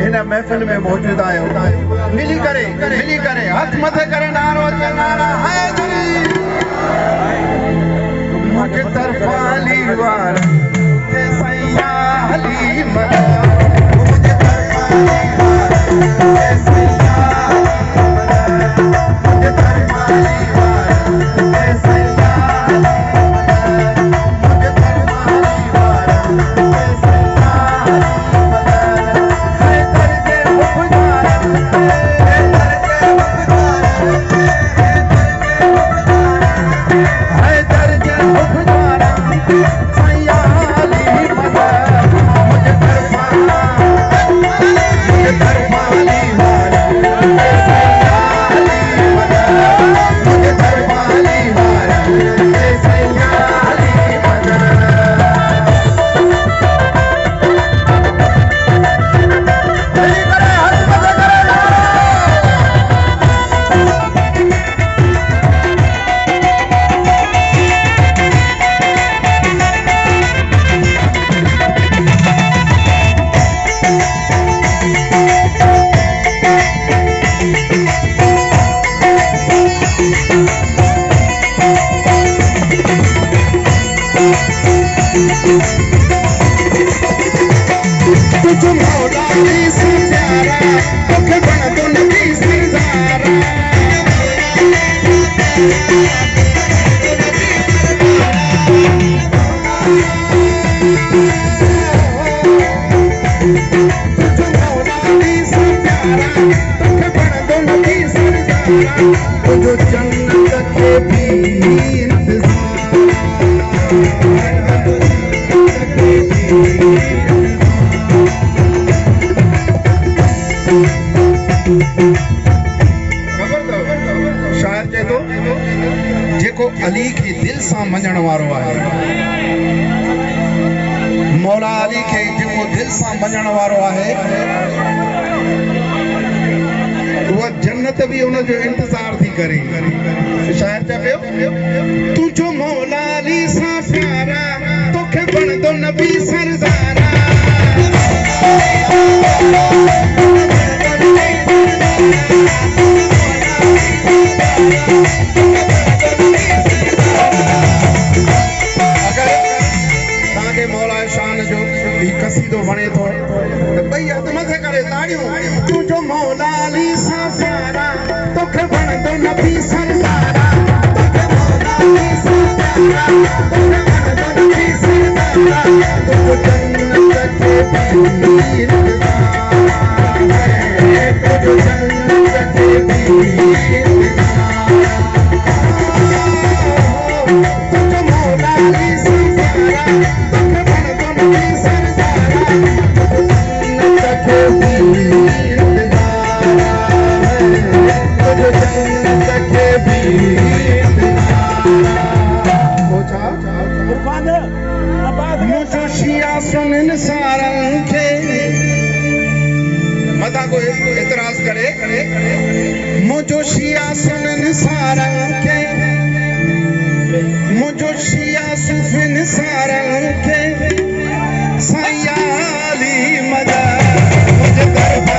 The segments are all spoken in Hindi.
हिन महफ़िल में मौजूद आयो मिली करे हथ मथे करे नारो चंगारा हैदरी मुझे तरफा ली वार के सैया हली मदा मुझे तरफा ली वार के सैया मुझे तरफा ली वार के सैया मुझे तरफा ली वार के सैया जो जन्नत के भी शायर चए थो जेको अली खे दिल सां मञण वारो आहे मौला अली खे जेको दिल सां मञण वारो आहे वो जन्नत भी उन जो इंतजार थी करे शायर चए पियो तुझो मौला अली सां प्यारा तोखे बणदो नबी सरदारा अगर ताके मौला शान जो ही कसीदो बणे थो तो भई हथ मथे करे ताड़ियूं तुझो मौला अली सां प्यारा तोखे बणदो नबी सरदारा तोखे मौला अली सां प्यारा तोखे बणदो नबी सरदारा तुझो जन्नत के भी इंतजार है तुझो जन्नत के भी तुझो मौला अली सां प्यारा तोखे बणदो नबी सरदारा जन्नत के भी मुझो शिया सुनन सारन खे मता को एतराज करे मुझो शिया सुनन सारन खे मुझो शिया सुफिन सारन खे सयाली मदा मुझे तरफा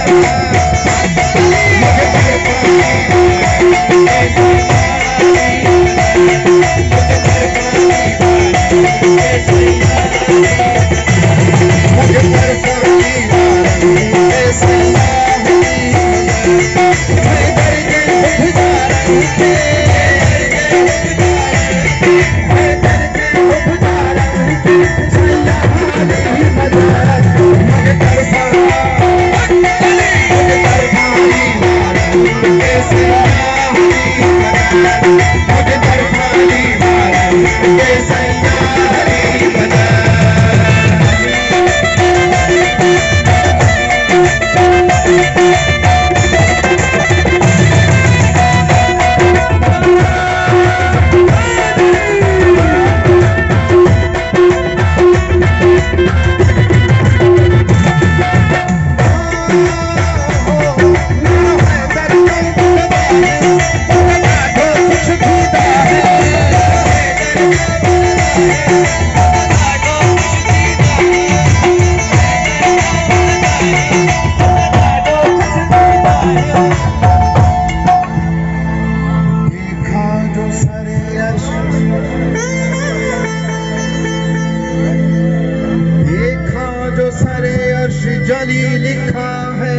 जो सरे अर्श जली लिखा है,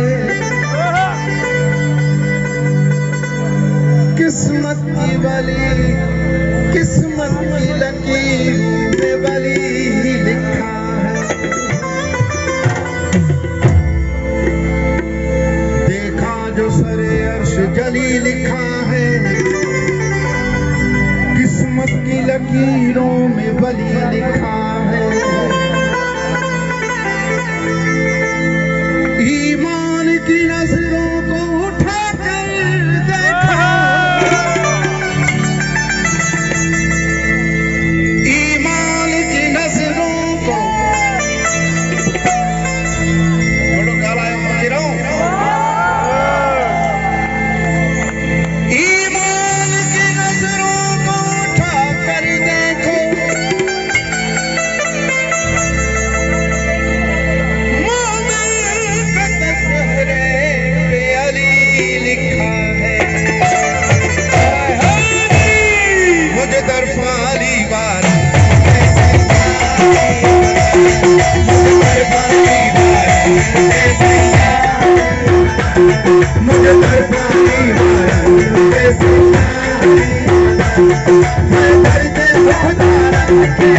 किस्मत की वली, किस्मत की लकीरों में वली लिखा है। देखा जो सरे अर्श जली लिखा है, किस्मत की लकीरों में वली लिखा है। ईमान की नजरों को उठा कर देखा, ईमान की नजरों को थोड़ा गाला ईमान की नजरों को उठा कर देखो, मोमिन का चेहरे पे अली लिखा है। मुझे दरबारी वाली, मुझे दरबारी वाली, मैं दर्द खुदारा के,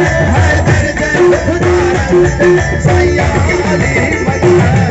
मैं दर्द खुदारा सैया अली मदीना।